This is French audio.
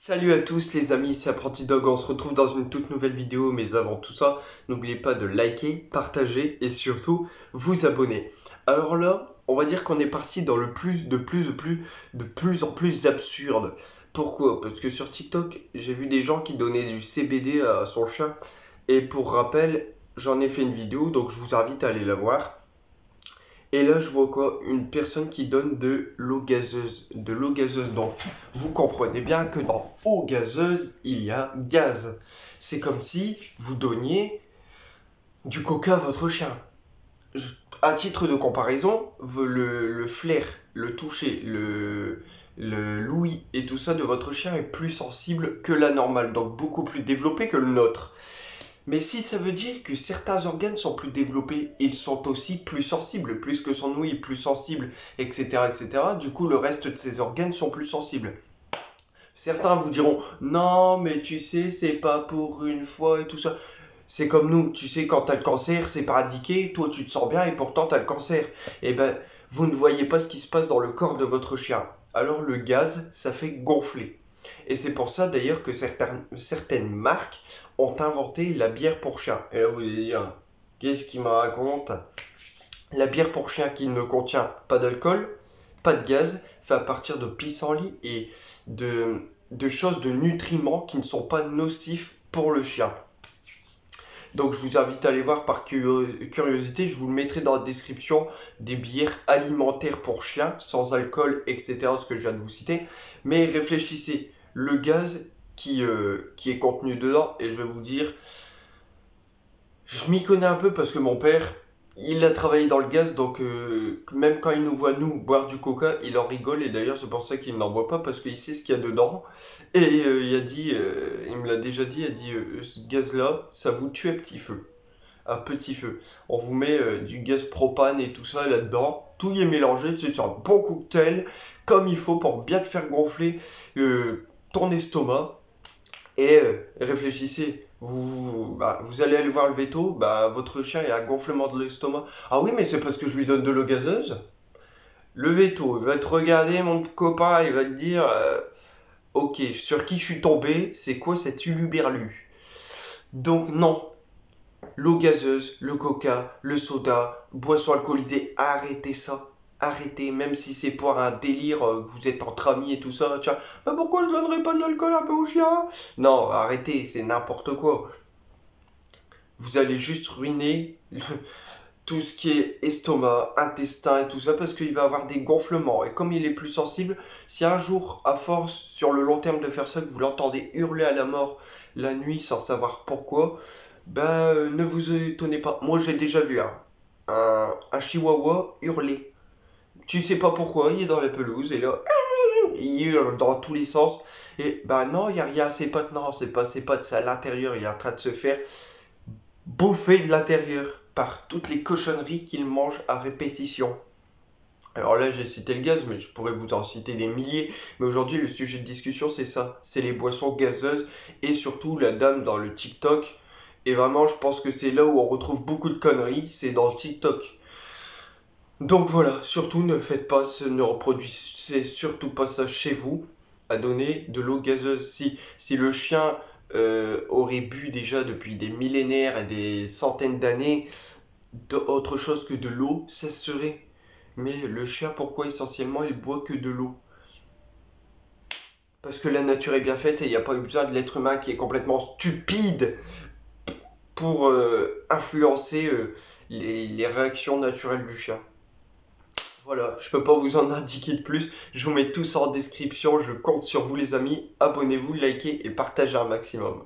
Salut à tous les amis, c'est Apprenti Dog, on se retrouve dans une toute nouvelle vidéo, mais avant tout ça, n'oubliez pas de liker, partager et surtout vous abonner. Alors là, on va dire qu'on est parti dans de plus en plus absurde. Pourquoi? Parce que sur TikTok, j'ai vu des gens qui donnaient du CBD à son chat, et pour rappel, j'en ai fait une vidéo, donc je vous invite à aller la voir. Et là, je vois quoi? Une personne qui donne de l'eau gazeuse. De l'eau gazeuse. Donc, vous comprenez bien que dans eau gazeuse, il y a gaz. C'est comme si vous donniez du coca à votre chien. À titre de comparaison, le flair, le toucher, l'ouïe et tout ça de votre chien est plus sensible que la normale. Donc, beaucoup plus développé que le nôtre. Mais si ça veut dire que certains organes sont plus développés, ils sont aussi plus sensibles, plus que son ouïe est plus sensible, etc., etc. Du coup, le reste de ces organes sont plus sensibles. Certains vous diront, non, mais tu sais, c'est pas pour une fois et tout ça. C'est comme nous, tu sais, quand t'as le cancer, c'est pas indiqué, toi tu te sens bien et pourtant t'as le cancer. Eh ben, vous ne voyez pas ce qui se passe dans le corps de votre chien. Alors le gaz, ça fait gonfler. Et c'est pour ça d'ailleurs que certaines marques ont inventé la bière pour chien. Et là vous allez dire, qu'est-ce qu'il me raconte? La bière pour chien qui ne contient pas d'alcool, pas de gaz, fait à partir de pissenlit et de choses, de nutriments qui ne sont pas nocifs pour le chien. Donc je vous invite à aller voir par curiosité, je vous le mettrai dans la description, des bières alimentaires pour chiens, sans alcool, etc. Ce que je viens de vous citer. Mais réfléchissez, le gaz qui est contenu dedans, et je vais vous dire, je m'y connais un peu parce que mon père, il a travaillé dans le gaz, donc même quand il nous voit nous boire du coca, il en rigole, et d'ailleurs c'est pour ça qu'il n'en boit pas, parce qu'il sait ce qu'il y a dedans. Et il a dit, il me l'a déjà dit, il a dit, ce gaz-là, ça vous tue à petit feu. À petit feu. On vous met du gaz propane et tout ça là-dedans, tout y est mélangé, c'est un bon cocktail, comme il faut pour bien te faire gonfler ton estomac. Et réfléchissez, vous allez aller voir le veto, votre chien a un gonflement de l'estomac. Ah oui, mais c'est parce que je lui donne de l'eau gazeuse. Le veto, il va te regarder, mon copain, il va te dire ok, sur qui je suis tombé, c'est quoi cet uluberlu? Donc, non, l'eau gazeuse, le coca, le soda, boisson alcoolisée, arrêtez ça. Arrêtez, même si c'est pour un délire, que vous êtes entre amis et tout ça, tiens, mais pourquoi je donnerais pas de l'alcool un peu au chien? Non, arrêtez, c'est n'importe quoi. Vous allez juste ruiner tout ce qui est estomac, intestin et tout ça parce qu'il va avoir des gonflements. Et comme il est plus sensible, si un jour, à force, sur le long terme de faire ça, que vous l'entendez hurler à la mort la nuit sans savoir pourquoi, ne vous étonnez pas. Moi, j'ai déjà vu un chihuahua hurler. Tu sais pas pourquoi, il est dans la pelouse et là, il hurle dans tous les sens. Et non, il n'y a rien, c'est pas, non, c'est pas de ça. À l'intérieur, il est en train de se faire bouffer de l'intérieur par toutes les cochonneries qu'il mange à répétition. Alors là, j'ai cité le gaz, mais je pourrais vous en citer des milliers. Mais aujourd'hui, le sujet de discussion, c'est ça. C'est les boissons gazeuses et surtout la dame dans le TikTok. Et vraiment, je pense que c'est là où on retrouve beaucoup de conneries, c'est dans le TikTok. Donc voilà, surtout ne faites pas, ne reproduisez surtout pas ça chez vous, à donner de l'eau gazeuse. Si le chien aurait bu déjà depuis des millénaires et des centaines d'années autre chose que de l'eau, ça serait. Mais le chien, pourquoi essentiellement il boit que de l'eau? Parce que la nature est bien faite et il n'y a pas eu besoin de l'être humain qui est complètement stupide pour influencer les réactions naturelles du chien. Voilà, je peux pas vous en indiquer de plus. Je vous mets tout ça en description. Je compte sur vous les amis. Abonnez-vous, likez et partagez un maximum.